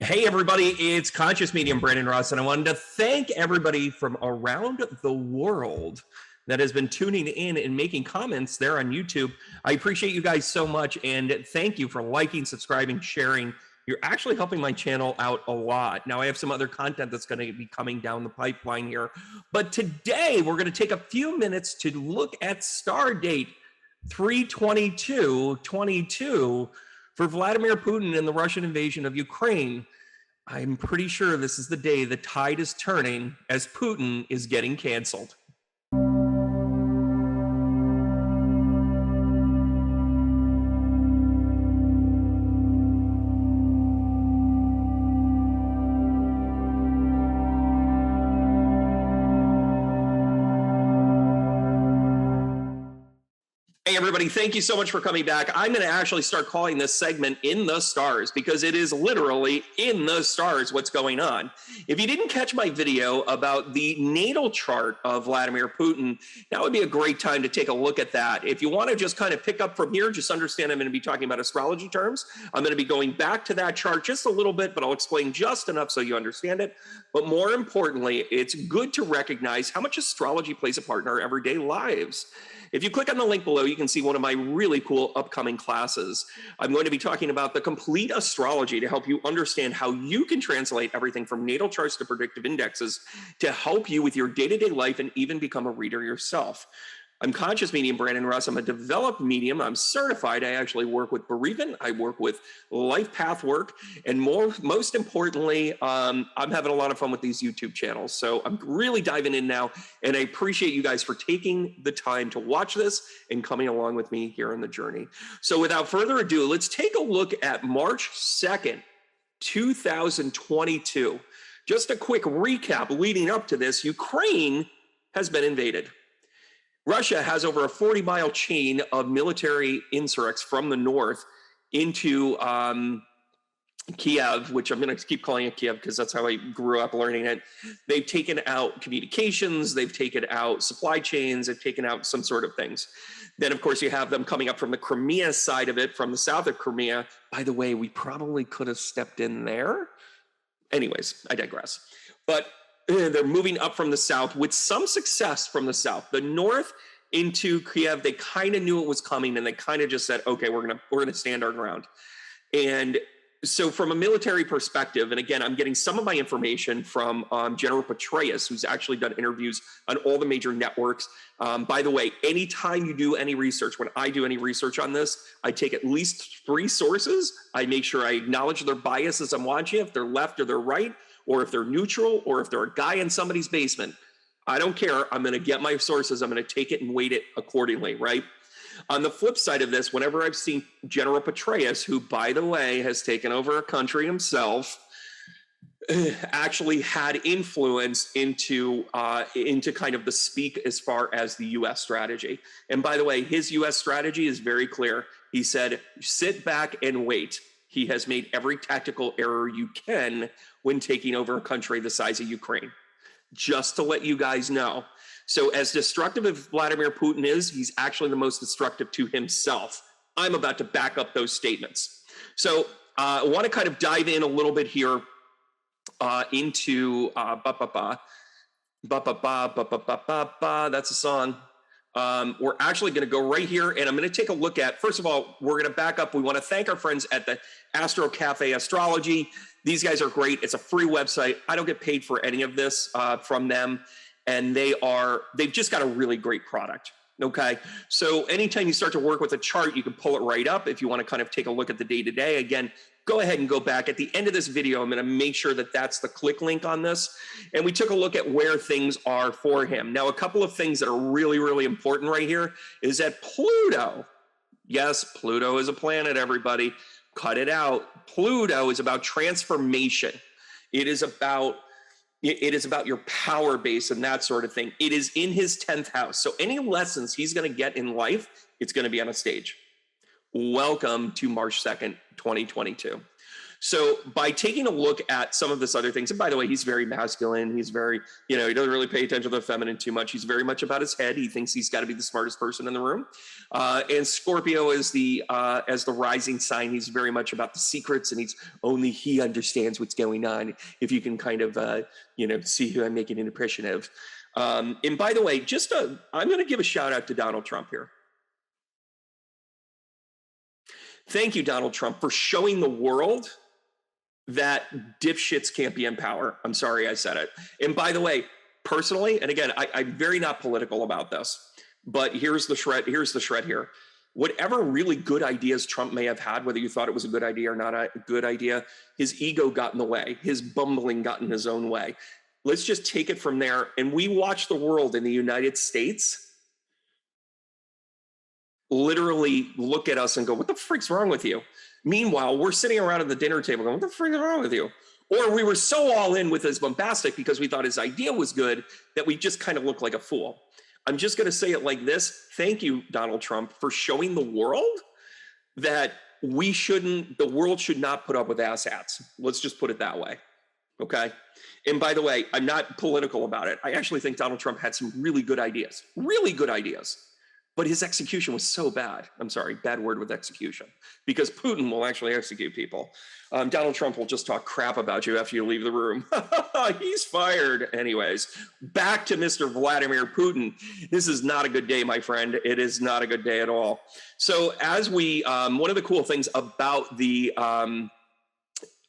Hey everybody, it's Conscious Medium Brandon Russ, and I wanted to thank everybody from around the world that has been tuning in and making comments there on YouTube. I appreciate you guys so much, and thank you for liking, subscribing, sharing. You're actually helping my channel out a lot. Now I have some other content that's going to be coming down the pipeline here, but today we're going to take a few minutes to look at star date 3/22/22 for Vladimir Putin and the Russian invasion of Ukraine. I'm pretty sure this is the day the tide is turning as Putin is getting canceled. Hey everybody, thank you so much for coming back. I'm going to actually start calling this segment In the Stars because it is literally in the stars what's going on. If you didn't catch my video about the natal chart of Vladimir Putin, that would be a great time to take a look at that. If you want to just kind of pick up from here, just understand I'm going to be talking about astrology terms. I'm going to be going back to that chart just a little bit, but I'll explain just enough so you understand it. But more importantly, it's good to recognize how much astrology plays a part in our everyday lives. If you click on the link below, you can see one of my really cool upcoming classes. I'm going to be talking about the complete astrology to help you understand how you can translate everything from natal charts to predictive indexes to help you with your day-to-day life and even become a reader yourself. I'm Conscious Medium Brandon Russ. I'm a developed medium. I'm certified. I actually work with bereavement. I work with life path work. And most importantly, I'm having a lot of fun with these YouTube channels. So I'm really diving in now. And I appreciate you guys for taking the time to watch this and coming along with me here on the journey. So without further ado, let's take a look at March 2nd, 2022. Just a quick recap leading up to this. Ukraine has been invaded. Russia has over a 40-mile chain of military insurrects from the north into Kiev, which I'm going to keep calling it Kiev because that's how I grew up learning it. They've taken out communications, they've taken out supply chains, they've taken out some sort of things. Then, of course, you have them coming up from the Crimea side of it, from the south of Crimea. By the way, we probably could have stepped in there. Anyways, I digress. But they're moving up from the south with some success from the south. The north into Kiev, they kind of knew it was coming, and they kind of just said, okay, we're gonna stand our ground. And so from a military perspective, and again, I'm getting some of my information from General Petraeus, who's actually done interviews on all the major networks. By the way, anytime you do any research, when I do any research on this, I take at least 3 sources. I make sure I acknowledge their bias as I'm watching, if they're left or they're right, or if they're neutral, or if they're a guy in somebody's basement. I don't care. I'm going to get my sources. I'm going to take it and weight it accordingly, right? On the flip side of this, whenever I've seen General Petraeus, who, by the way, has taken over a country himself, actually had influence into kind of the speak as far as the U.S. strategy. And by the way, his U.S. strategy is very clear. He said, sit back and wait. He has made every tactical error you can when taking over a country the size of Ukraine. Just to let you guys know. So as destructive as Vladimir Putin is, he's actually the most destructive to himself. I'm about to back up those statements. So I want to kind of dive in a little bit here into that's a song. We're actually going to go right here, and I'm going to take a look at, first of all, we're going to back up. We want to thank our friends at the Astro Cafe Astrology. These guys are great. It's a free website. I don't get paid for any of this from them, and they've just got a really great product. Okay, so anytime you start to work with a chart, you can pull it right up. If you want to kind of take a look at the day-to-day, again, go ahead and go back. At the end of this video, I'm going to make sure that that's the click link on this. And we took a look at where things are for him. Now, a couple of things that are really, really important right here is that Pluto, yes, Pluto is a planet, everybody. Cut it out. Pluto is about transformation. It is about your power base and that sort of thing. It is in his 10th house. So any lessons he's going to get in life, it's going to be on a stage. Welcome to March 2nd, 2022. So by taking a look at some of this other things, and by the way, he's very masculine. He's very, he doesn't really pay attention to the feminine too much. He's very much about his head. He thinks he's got to be the smartest person in the room. And Scorpio is as the rising sign. He's very much about the secrets, and only he understands what's going on. If you can kind of, see who I'm making an impression of. And by the way, I'm going to give a shout out to Donald Trump here. Thank you, Donald Trump, for showing the world that dipshits can't be in power. I'm sorry I said it. And by the way, personally, and again, I'm very not political about this, but here's the shred here. Whatever really good ideas Trump may have had, whether you thought it was a good idea or not a good idea, his ego got in the way. His bumbling got in his own way. Let's just take it from there. And we watch the world in the United States literally look at us and go, what the freak's wrong with you? Meanwhile, we're sitting around at the dinner table going, what the freak is wrong with you? Or we were so all in with his bombastic because we thought his idea was good that we just kind of looked like a fool. I'm just going to say it like this. Thank you, Donald Trump, for showing the world that the world should not put up with asshats. Let's just put it that way. Okay. And by the way, I'm not political about it. I actually think Donald Trump had some really good ideas, but his execution was so bad. I'm sorry, bad word with execution, because Putin will actually execute people. Donald Trump will just talk crap about you after you leave the room. He's fired. Anyways, back to Mr. Vladimir Putin. This is not a good day, my friend. It is not a good day at all. So as one of the cool things about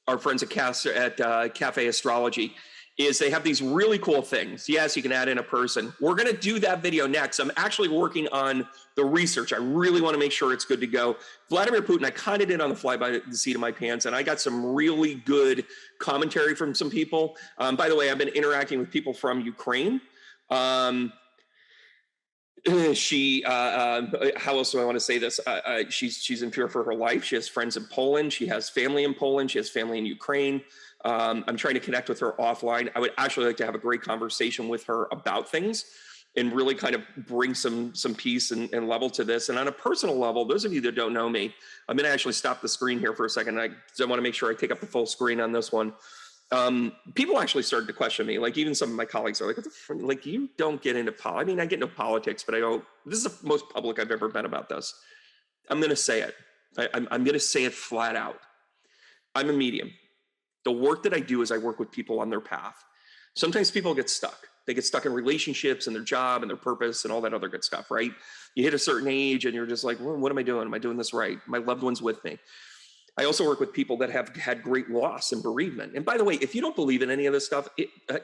our friends at Cafe Astrology is they have these really cool things. Yes, you can add in a person. We're going to do that video next. I'm actually working on the research. I really want to make sure it's good to go. Vladimir Putin, I kind of did on the fly by the seat of my pants, and I got some really good commentary from some people. By the way, I've been interacting with people from Ukraine. How else do I want to say this? She's in fear for her life. She has friends in Poland. She has family in Poland. She has family in Ukraine. I'm trying to connect with her offline. I would actually like to have a great conversation with her about things and really kind of bring some peace and level to this. And on a personal level, those of you that don't know me, I'm going to actually stop the screen here for a second. I want to make sure I take up the full screen on this one. People actually started to question me. Like even some of my colleagues are like, what the frick? Like, you don't get into politics. I mean, I get into politics, but this is the most public I've ever been about this. I'm going to say it. I'm going to say it flat out. I'm a medium. The work that I do is I work with people on their path. Sometimes people get stuck. They get stuck in relationships and their job and their purpose and all that other good stuff, right? You hit a certain age and you're just like, well, what am I doing? Am I doing this right? My loved one's with me. I also work with people that have had great loss and bereavement. And by the way, if you don't believe in any of this stuff,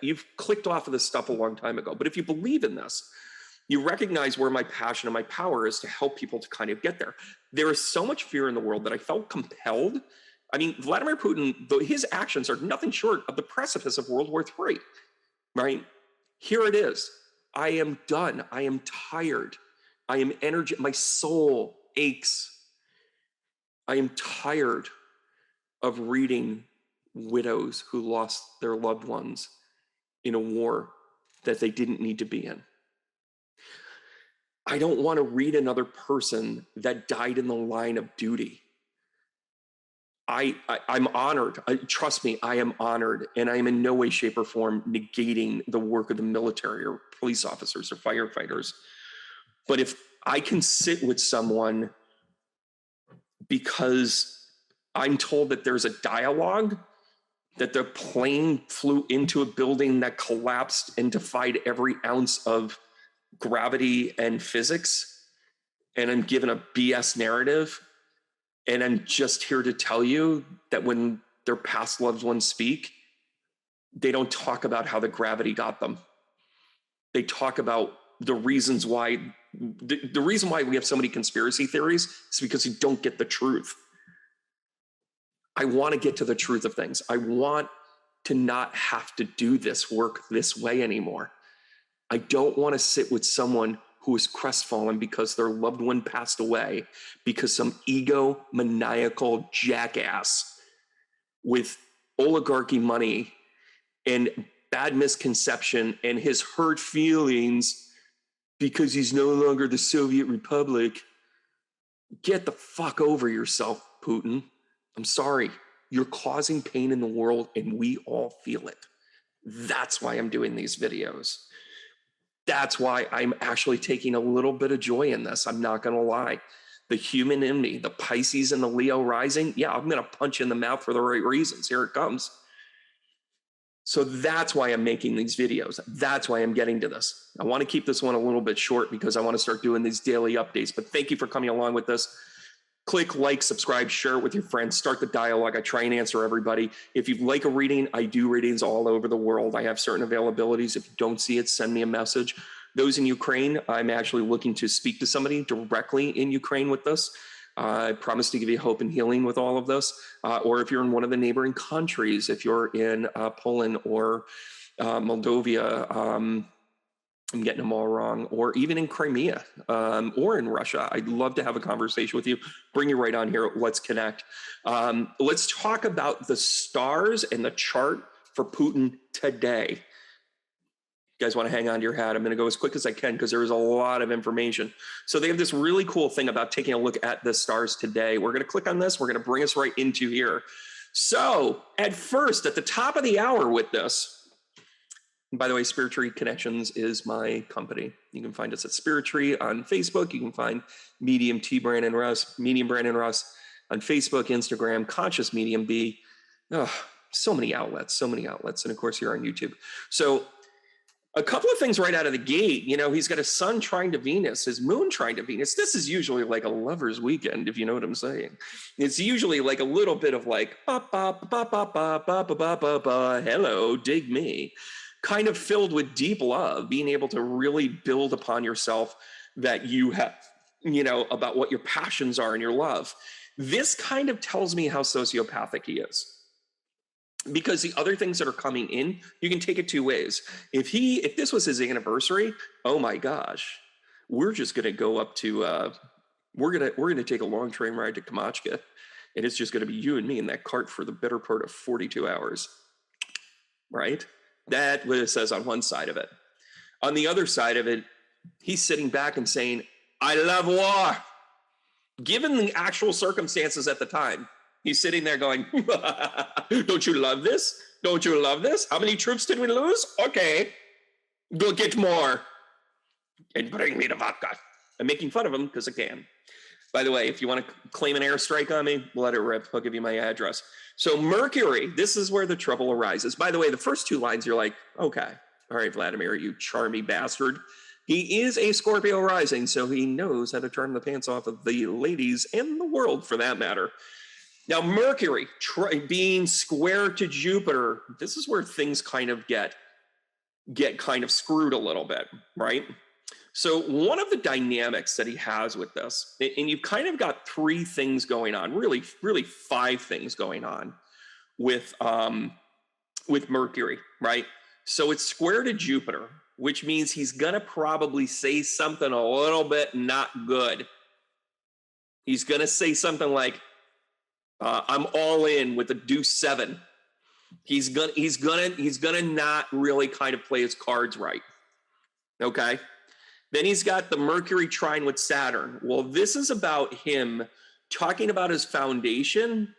you've clicked off of this stuff a long time ago. But if you believe in this, you recognize where my passion and my power is to help people to kind of get there. There is so much fear in the world that I felt compelled. I mean, Vladimir Putin, his actions are nothing short of the precipice of World War III, right? Here it is. I am done. I am tired. I am my soul aches. I am tired of reading widows who lost their loved ones in a war that they didn't need to be in. I don't want to read another person that died in the line of duty. I'm honored. Trust me, I am honored. And I am in no way, shape, or form negating the work of the military or police officers or firefighters. But if I can sit with someone because I'm told that there's a dialogue, that the plane flew into a building that collapsed and defied every ounce of gravity and physics, and I'm given a BS narrative, and I'm just here to tell you that when their past loved ones speak, they don't talk about how the gravity got them. They talk about the reasons why. The reason why we have so many conspiracy theories is because you don't get the truth. I want to get to the truth of things. I want to not have to do this work this way anymore. I don't want to sit with someone who is crestfallen because their loved one passed away because some egomaniacal jackass with oligarchy money and bad misconception and his hurt feelings because he's no longer the Soviet Republic. Get the fuck over yourself, Putin. I'm sorry. You're causing pain in the world, and we all feel it. That's why I'm doing these videos. That's why I'm actually taking a little bit of joy in this. I'm not going to lie. The human in me, the Pisces and the Leo rising, yeah, I'm going to punch in the mouth for the right reasons. Here it comes. So that's why I'm making these videos. That's why I'm getting to this. I want to keep this one a little bit short because I want to start doing these daily updates. But thank you for coming along with this. Click like, subscribe, share it with your friends, start the dialogue. I try and answer everybody. If you'd like a reading, I do readings all over the world. I have certain availabilities. If you don't see it, send me a message. Those in Ukraine, I'm actually looking to speak to somebody directly in Ukraine with this. I promise to give you hope and healing with all of this. Or if you're in one of the neighboring countries, if you're in Poland or Moldova, I'm getting them all wrong, or even in Crimea or in Russia. I'd love to have a conversation with you. Bring you right on here. Let's connect. Let's talk about the stars and the chart for Putin today. You guys want to hang on to your hat? I'm going to go as quick as I can because there is a lot of information. So they have this really cool thing about taking a look at the stars today. We're going to click on this. We're going to bring us right into here. So at first, at the top of the hour with this, and by the way, Spirit Tree Connections is my company. You can find us at Spirit Tree on Facebook. You can find Medium T Brandon Russ, Medium Brandon Russ on Facebook, Instagram, Conscious Medium B. Oh, so many outlets. And of course, here on YouTube. So a couple of things right out of the gate. You know, he's got his sun trine to Venus, his moon trine to Venus. This is usually like a lover's weekend, if you know what I'm saying. It's usually like a little bit of like, ba, ba, ba, ba, ba, ba, ba, ba, ba, ba, hello, dig me. Kind of filled with deep love, being able to really build upon yourself that you have, you know, about what your passions are and your love. This kind of tells me how sociopathic he is. Because the other things that are coming in, you can take it two ways. If this was his anniversary, oh my gosh, we're just going to go up to, we're going to take a long train ride to Kamachka, and it's just going to be you and me in that cart for the better part of 42 hours, right? That's what it says on one side of it. On the other side of it, he's sitting back and saying, I love war. Given the actual circumstances at the time, he's sitting there going, don't you love this? Don't you love this? How many troops did we lose? Okay, go get more and bring me the vodka. I'm making fun of him because I can. By the way, if you want to claim an airstrike on me, let it rip. I'll give you my address. So Mercury, this is where the trouble arises. By the way, the first two lines, you're like, okay, all right, Vladimir, you charmy bastard. He is a Scorpio rising, so he knows how to turn the pants off of the ladies and the world for that matter. Now, Mercury being square to Jupiter, this is where things kind of get kind of screwed a little bit, right? So one of the dynamics that he has with this, and you've kind of got three things going on, really five things going on with Mercury, right? So it's square to Jupiter, which means he's gonna probably say something a little bit not good. He's gonna say something like, I'm all in with a deuce 7. He's gonna not really kind of play his cards right. Okay. Then he's got the Mercury trine with Saturn. Well, this is about him talking about his foundation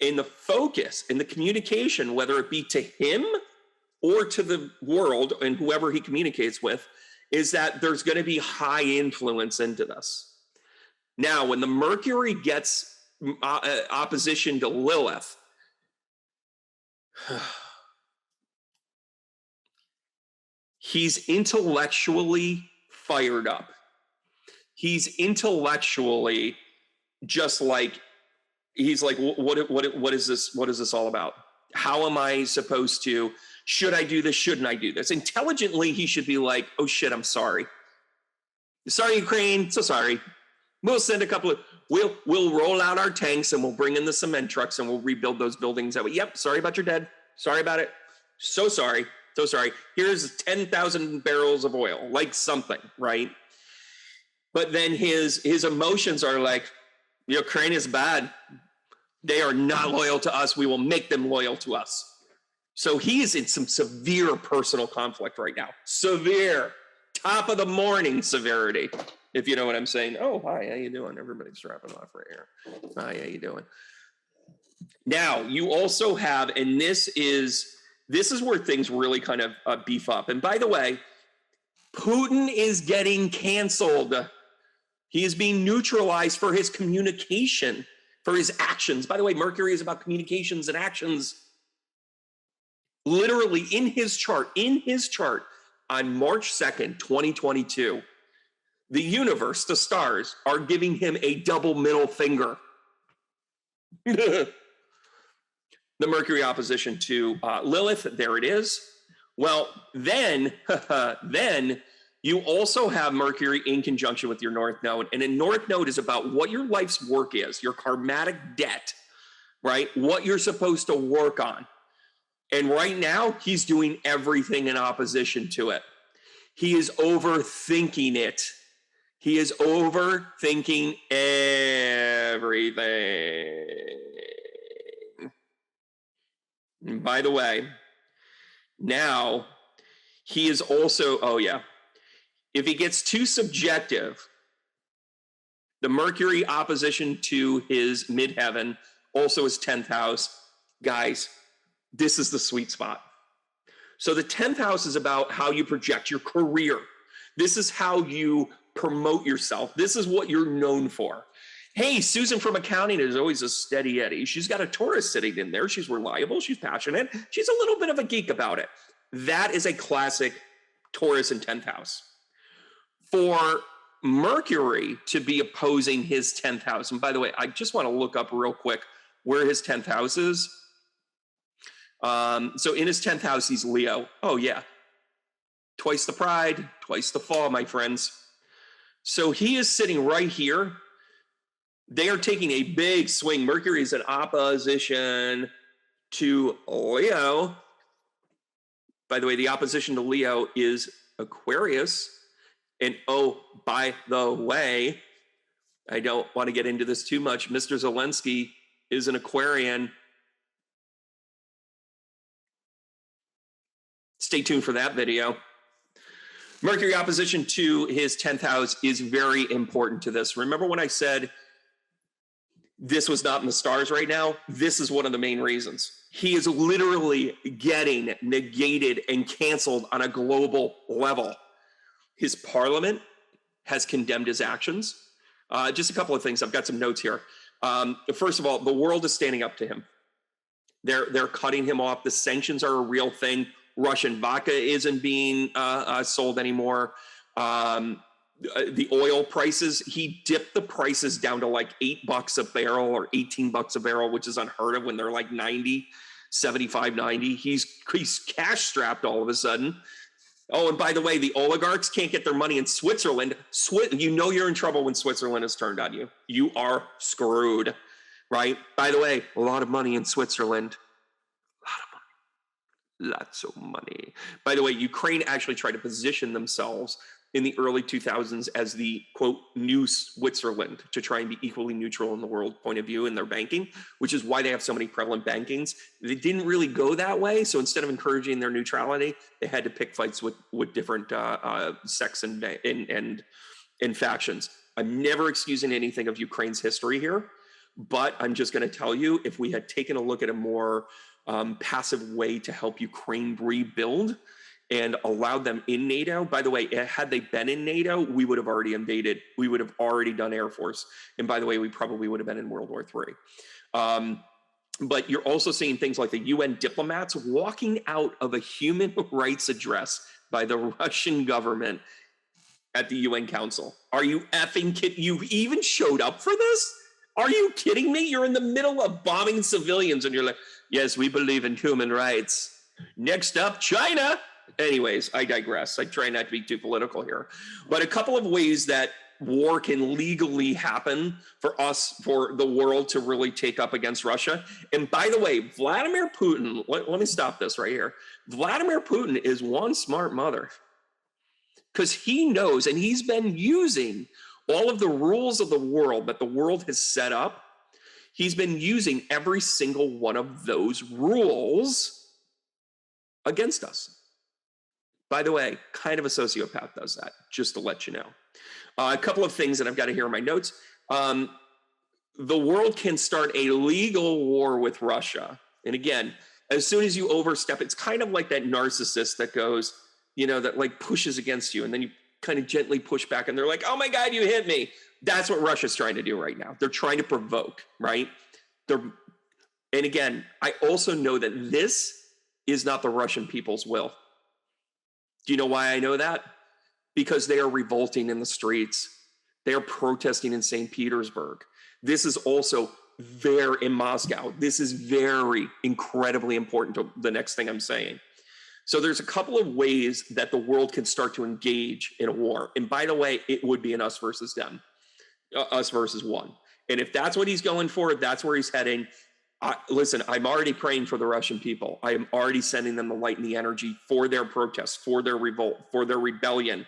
and the focus and the communication, whether it be to him or to the world and whoever he communicates with, is that there's going to be high influence into this. Now, when the Mercury gets opposition to Lilith, he's intellectually fired up. He's intellectually just like, he's like, what is this? What is this all about? How am I supposed to, should I do this? Shouldn't I do this? Intelligently, he should be like, oh shit, I'm sorry. Sorry, Ukraine, so sorry. We'll send a couple of, we'll roll out our tanks and we'll bring in the cement trucks and we'll rebuild those buildings that way. Yep, sorry about your dead. Sorry about it. So sorry. So sorry. Here's 10,000 barrels of oil, like something, right? But then his emotions are like, Ukraine is bad. They are not loyal to us. We will make them loyal to us. So he's in some severe personal conflict right now. Severe. Top of the morning severity, if you know what I'm saying. Oh, hi, how you doing? Everybody's dropping off right here. Hi, how you doing? Now, you also have, and this is where things really kind of beef up. And by the way, Putin is getting canceled. He is being neutralized for his communication, for his actions. By the way, Mercury is about communications and actions. Literally in his chart, on March 2nd, 2022, the universe, the stars, are giving him a double middle finger. The Mercury opposition to Lilith, there it is. Well, then you also have Mercury in conjunction with your North Node. And a North Node is about what your life's work is, your karmatic debt, right? What you're supposed to work on. And right now, he's doing everything in opposition to it. He is overthinking it. He is overthinking everything. And by the way, now he is also, oh yeah, if he gets too subjective, the Mercury opposition to his midheaven, also his 10th house, guys, this is the sweet spot. So the 10th house is about how you project your career. This is how you promote yourself. This is what you're known for. Hey, Susan from accounting is always a steady Eddie. She's got a Taurus sitting in there. She's reliable. She's passionate. She's a little bit of a geek about it. That is a classic Taurus in 10th house. For Mercury to be opposing his 10th house, and by the way, I just want to look up real quick where his 10th house is. So in his 10th house, he's Leo. Oh, yeah. Twice the pride, twice the fall, my friends. So he is sitting right here. They are taking a big swing. Mercury is in opposition to Leo. By the way, the opposition to Leo is Aquarius. And oh, by the way, I don't want to get into this too much. Mr. Zelensky is an Aquarian. Stay tuned for that video. Mercury opposition to his 10th house is very important to this. Remember when I said this was not in the stars right now? This is one of the main reasons. He is literally getting negated and canceled on a global level. His parliament has condemned his actions. Just a couple of things. I've got some notes here. First of all, the world is standing up to him. They're cutting him off. The sanctions are a real thing. Russian vodka isn't being sold anymore. The oil prices, he dipped the prices down to like $8 a barrel or $18 a barrel, which is unheard of when they're like 90, 75, 90. He's cash strapped all of a sudden. Oh, and by the way, the oligarchs can't get their money in Switzerland. You know you're in trouble when Switzerland has turned on you. You are screwed, right? By the way, a lot of money in Switzerland. Lots of money. By the way, Ukraine actually tried to position themselves in the early 2000s as the, quote, new Switzerland to try and be equally neutral in the world point of view in their banking, which is why they have so many prevalent bankings. They didn't really go that way. So instead of encouraging their neutrality, they had to pick fights with different sects and factions. I'm never excusing anything of Ukraine's history here, but I'm just going to tell you, if we had taken a look at a more passive way to help Ukraine rebuild and allowed them in NATO. By the way, had they been in NATO, we would have already invaded. We would have already done Air Force. And by the way, we probably would have been in World War III. But you're also seeing things like the UN diplomats walking out of a human rights address by the Russian government at the UN Council. Are you effing kidding? You even showed up for this? Are you kidding me? You're in the middle of bombing civilians and you're like, yes, we believe in human rights. Next up, China. Anyways, I digress. I try not to be too political here. But a couple of ways that war can legally happen for us, for the world to really take up against Russia. And by the way, Vladimir Putin, let me stop this right here. Vladimir Putin is one smart mother because he knows, and he's been using all of the rules of the world that the world has set up. He's been using every single one of those rules against us. By the way, kind of a sociopath does that, just to let you know. A couple of things that I've got to hear in my notes. the world can start a legal war with Russia. And again, as soon as you overstep, it's kind of like that narcissist that goes, you know, that like pushes against you, and then you kind of gently push back, and they're like, oh my God, you hit me. That's what Russia's trying to do right now. They're trying to provoke, right? And again, I also know that this is not the Russian people's will. Do you know why I know that? Because they are revolting in the streets. They are protesting in St. Petersburg. This is also very in Moscow. This is very incredibly important to the next thing I'm saying. So there's a couple of ways that the world can start to engage in a war. And by the way, it would be an us versus them, us versus one. And if that's what he's going for, that's where he's heading. Listen, I'm already praying for the Russian people. I am already sending them the light and the energy for their protests, for their revolt, for their rebellion.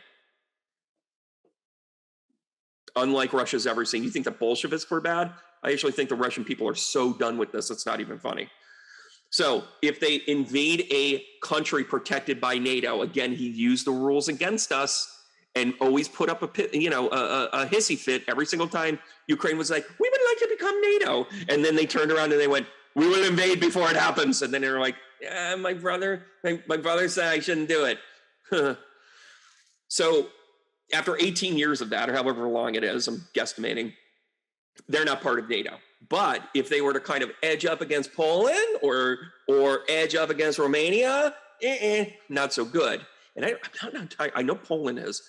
Unlike Russia's ever seen. You think the Bolsheviks were bad? I actually think the Russian people are so done with this, it's not even funny. So if they invade a country protected by NATO, again, he used the rules against us and always put up a hissy fit every single time Ukraine was like, we would like to become NATO. And then they turned around and they went, we will invade before it happens. And then they were like, yeah, my brother said I shouldn't do it. So after 18 years of that, or however long it is, I'm guesstimating, they're not part of NATO. But if they were to kind of edge up against Poland or edge up against Romania, not so good. And I know Poland is.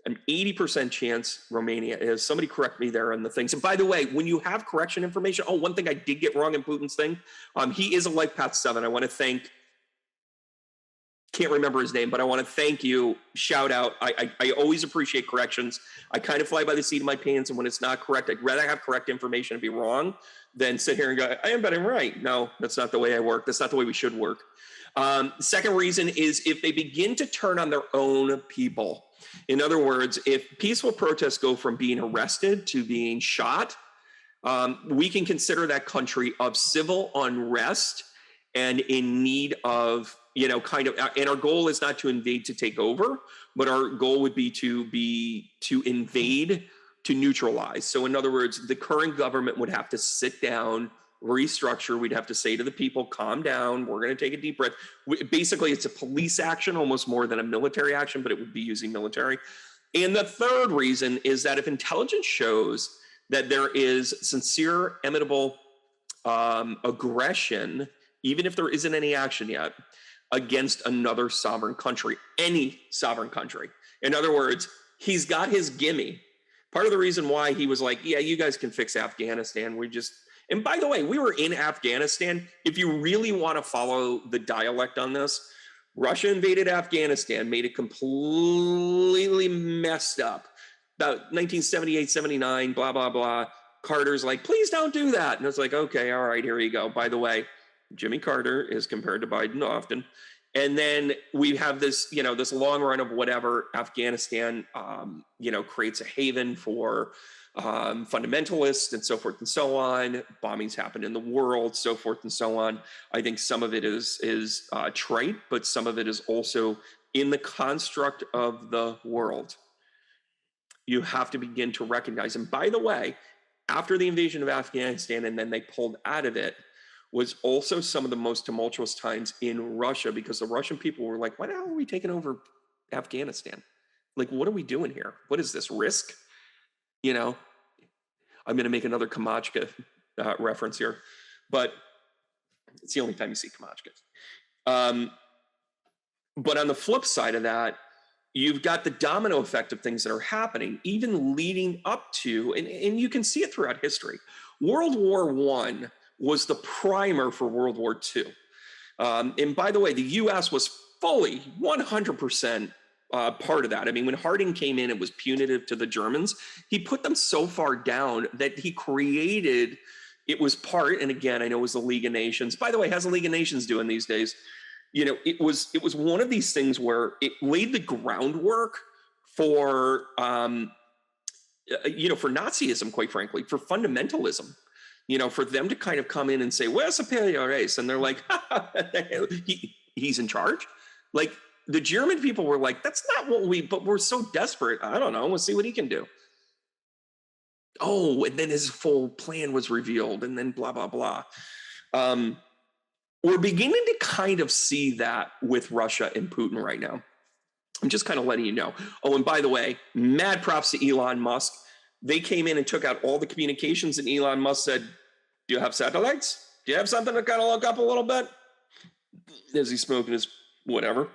An 80% chance Romania is. Somebody correct me there on the things. And by the way, when you have correction information, one thing I did get wrong in Putin's thing, he is a Life Path 7. I want to thank, can't remember his name, but I want to thank you. Shout out. I always appreciate corrections. I kind of fly by the seat of my pants, and when it's not correct, I'd rather have correct information and be wrong than sit here and go, I am betting right. No, that's not the way I work. That's not the way we should work. Second reason is if they begin to turn on their own people. In other words, if peaceful protests go from being arrested to being shot, we can consider that country of civil unrest and in need of, and our goal is not to invade to take over, but our goal would be to invade to neutralize. So in other words, the current government would have to sit down, restructure. We'd have to say to the people, calm down. We're going to take a deep breath. Basically, it's a police action almost more than a military action, but it would be using military. And the third reason is that if intelligence shows that there is sincere, imitable aggression, even if there isn't any action yet, against another sovereign country, any sovereign country. In other words, he's got his gimme. Part of the reason why he was like, yeah, you guys can fix Afghanistan. And by the way, we were in Afghanistan. If you really want to follow the dialect on this, Russia invaded Afghanistan, made it completely messed up. About 1978, 79, blah, blah, blah. Carter's like, please don't do that. And it's like, okay, all right, here you go. By the way, Jimmy Carter is compared to Biden often. And then we have this, this long run of whatever. Afghanistan, creates a haven for fundamentalists and so forth and so on. Bombings happen in the world, so forth and so on. I think some of it is trite, but some of it is also in the construct of the world. You have to begin to recognize. And by the way, after the invasion of Afghanistan and then they pulled out of it, was also some of the most tumultuous times in Russia, because the Russian people were like, why the hell are we taking over Afghanistan? Like, what are we doing here? What is this, risk? I'm going to make another Kamachka reference here, but it's the only time you see Kamachka. But on the flip side of that, you've got the domino effect of things that are happening, even leading up to, and you can see it throughout history. World War I was the primer for World War II. And by the way, the U.S. was fully 100% part of that. I mean, when Harding came in, it was punitive to the Germans. He put them so far down that he created, it was part, and again, I know it was the League of Nations. By the way, how's the League of Nations doing these days? It was one of these things where it laid the groundwork for, for Nazism, quite frankly, for fundamentalism. For them to kind of come in and say, we're superior race. And they're like, he's in charge. Like, the German people were like, that's not what but we're so desperate. I don't know. We'll see what he can do. Oh, and then his full plan was revealed, and then blah, blah, blah. We're beginning to kind of see that with Russia and Putin right now. I'm just kind of letting you know. Oh, and by the way, mad props to Elon Musk. They came in and took out all the communications, and Elon Musk said, do you have satellites? Do you have something to kind of look up a little bit? As he's smoking his whatever.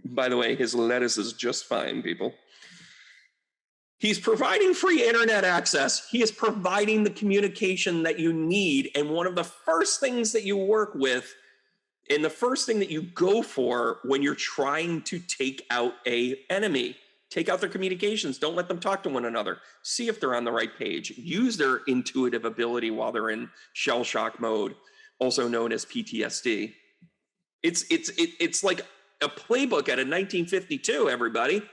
By the way, his lettuce is just fine, people. He's providing free internet access. He is providing the communication that you need. And one of the first things that you work with, and the first thing that you go for when you're trying to take out an enemy, take out their communications. Don't let them talk to one another. See if they're on the right page. Use their intuitive ability while they're in shell shock mode, also known as PTSD. It's like a playbook out of 1952, everybody.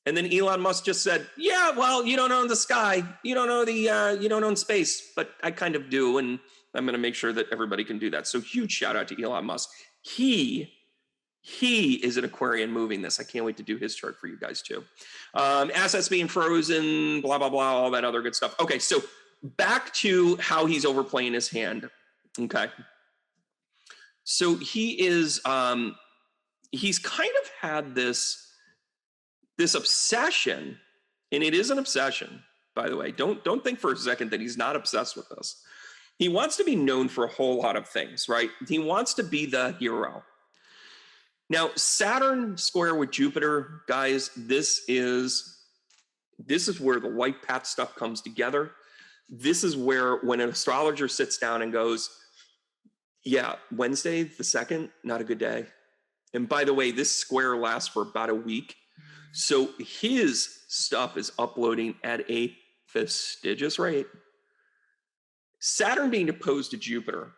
And then Elon Musk just said, yeah, well, you don't own the sky. You don't know you don't own space, but I kind of do. And I'm going to make sure that everybody can do that. So huge shout out to Elon Musk. He is an Aquarian moving this. I can't wait to do his chart for you guys too. Assets being frozen, blah, blah, blah, all that other good stuff. Okay. So back to how he's overplaying his hand. Okay. So he is, he's kind of had this obsession, and it is an obsession, by the way. Don't think for a second that he's not obsessed with this. He wants to be known for a whole lot of things, right? He wants to be the hero. Now, Saturn square with Jupiter, guys, this is where the white path stuff comes together. This is where when an astrologer sits down and goes, yeah, Wednesday the 2nd, not a good day. And by the way, this square lasts for about a week. So his stuff is uploading at a fastidious rate. Saturn being opposed to Jupiter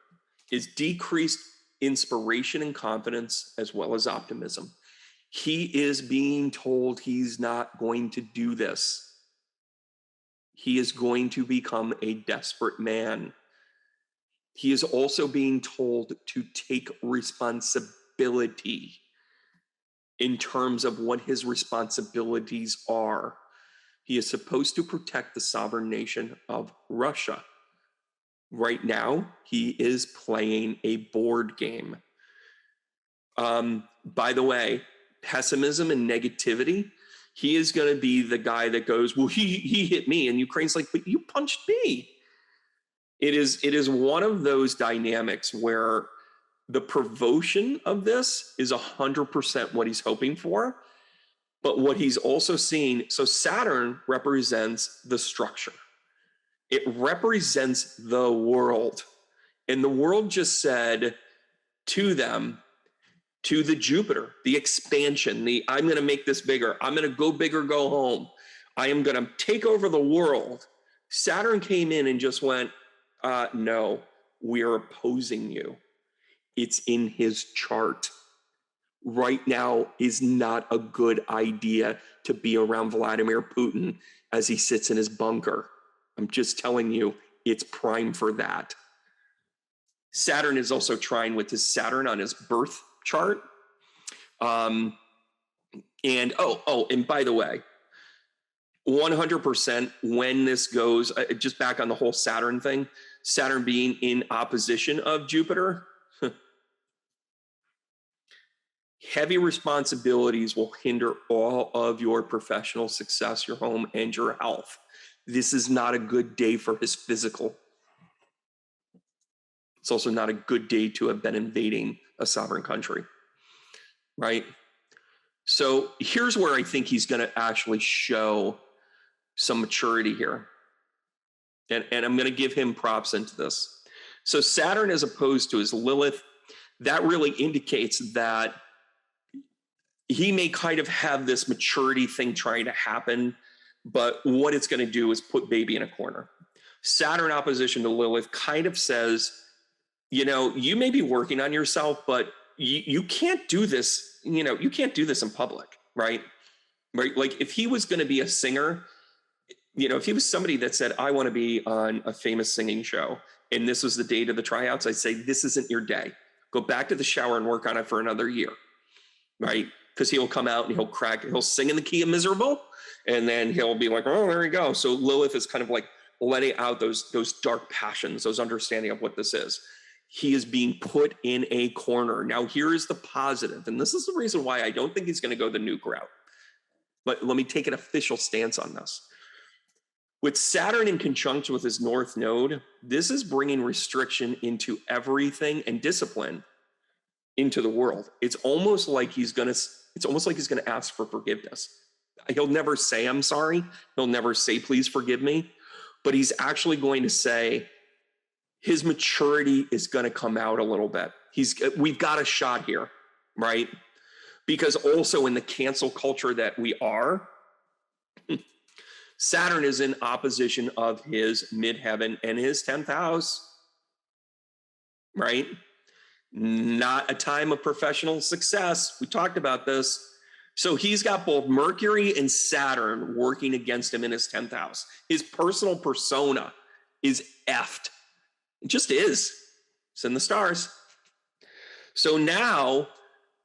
is decreased inspiration and confidence as well as optimism. He is being told he's not going to do this. He is going to become a desperate man. He is also being told to take responsibility in terms of what his responsibilities are. He is supposed to protect the sovereign nation of Russia. Right now, he is playing a board game. By the way, pessimism and negativity, he is going to be the guy that goes, well, he hit me. And Ukraine's like, but you punched me. It is one of those dynamics where the provocation of this is 100% what he's hoping for, but what he's also seeing. So Saturn represents the structure. It represents the world. And the world just said to them, to the Jupiter, the expansion, I'm going to make this bigger. I'm going to go big or go home. I am going to take over the world. Saturn came in and just went, no, we're opposing you. It's in his chart. Right now is not a good idea to be around Vladimir Putin as he sits in his bunker. I'm just telling you, it's prime for that. Saturn is also trying with his Saturn on his birth chart. And by the way, 100% when this goes, just back on the whole Saturn thing, Saturn being in opposition of Jupiter, heavy responsibilities will hinder all of your professional success, your home, and your health. This is not a good day for his physical. It's also not a good day to have been invading a sovereign country, right? So here's where I think he's going to actually show some maturity here. And I'm going to give him props into this. So Saturn as opposed to his Lilith, that really indicates that he may kind of have this maturity thing trying to happen, but what it's going to do is put baby in a corner. Saturn opposition to Lilith kind of says, you may be working on yourself, but you can't do this, you can't do this in public, right? Right? Like if he was going to be a singer, if he was somebody that said, I want to be on a famous singing show, and this was the date of the tryouts, I'd say, this isn't your day. Go back to the shower and work on it for another year, right? Because he'll come out and he'll sing in the key of miserable, and then he'll be like, oh, there you go. So Lilith is kind of like letting out those dark passions, those understanding of what this is. He is being put in a corner. Now, here is the positive, and this is the reason why I don't think he's going to go the nuke route. But let me take an official stance on this. With Saturn in conjunction with his North Node, this is bringing restriction into everything and discipline into the world. It's almost like he's going to ask for forgiveness. He'll never say, I'm sorry. He'll never say, please forgive me. But he's actually going to say his maturity is going to come out a little bit. We've got a shot here, right? Because also in the cancel culture that we are, Saturn is in opposition of his midheaven and his 10th house, right? Not a time of professional success. We talked about this. So he's got both Mercury and Saturn working against him in his 10th house. His personal persona is effed. It just is. It's in the stars. So now,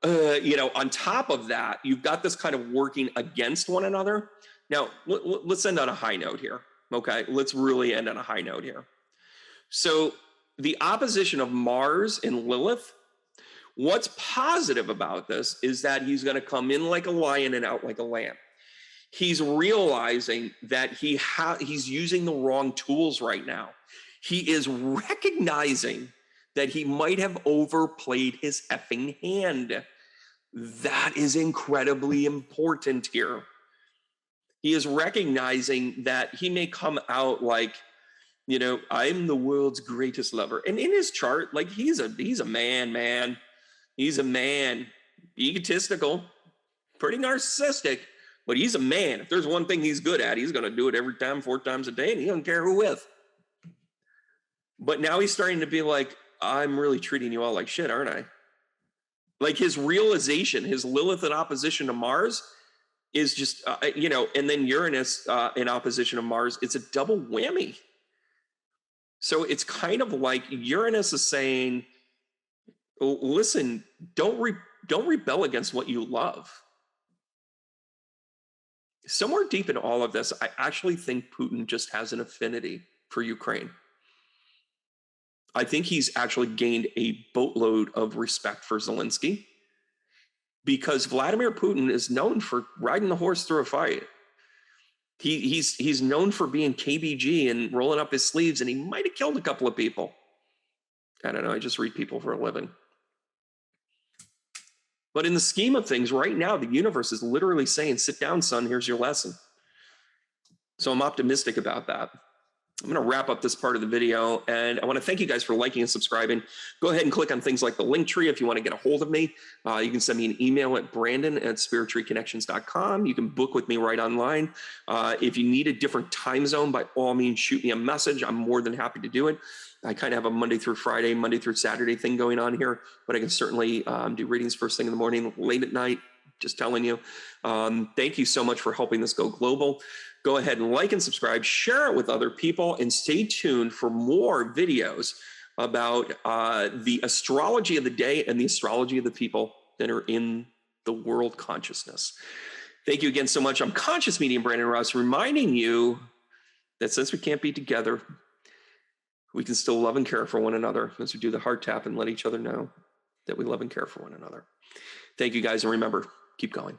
on top of that, you've got this kind of working against one another. Now, let's end on a high note here, okay? Let's really end on a high note here. So the opposition of Mars and Lilith, what's positive about this is that he's going to come in like a lion and out like a lamb. He's realizing that he's using the wrong tools right now. He is recognizing that he might have overplayed his effing hand. That is incredibly important here. He is recognizing that he may come out like, I'm the world's greatest lover. And in his chart, like he's a man. He's a man, egotistical, pretty narcissistic, but he's a man. If there's one thing he's good at, he's going to do it every time, 4 times a day, and he doesn't care who with. But now he's starting to be like, I'm really treating you all like shit, aren't I? Like his realization, his Lilith in opposition to Mars is just, and then Uranus in opposition to Mars, it's a double whammy. So it's kind of like Uranus is saying, listen, don't rebel against what you love. Somewhere deep in all of this, I actually think Putin just has an affinity for Ukraine. I think he's actually gained a boatload of respect for Zelensky because Vladimir Putin is known for riding the horse through a fight. He's known for being KBG and rolling up his sleeves, and he might have killed a couple of people. I don't know. I just read people for a living. But in the scheme of things, right now, the universe is literally saying, sit down, son, here's your lesson. So I'm optimistic about that. I'm going to wrap up this part of the video, and I want to thank you guys for liking and subscribing. Go ahead and click on things like the link tree if you want to get a hold of me. You can send me an email at brandon@spirittreeconnections.com. You can book with me right online. If you need a different time zone, by all means, shoot me a message. I'm more than happy to do it. I kind of have a Monday through Friday, Monday through Saturday thing going on here, but I can certainly do readings first thing in the morning, late at night, just telling you. Thank you so much for helping this go global. Go ahead and like and subscribe, share it with other people, and stay tuned for more videos about the astrology of the day and the astrology of the people that are in the world consciousness. Thank you again so much. I'm Conscious Medium Brandon Russ, reminding you that since we can't be together, we can still love and care for one another as we do the heart tap and let each other know that we love and care for one another. Thank you guys, and remember, keep going.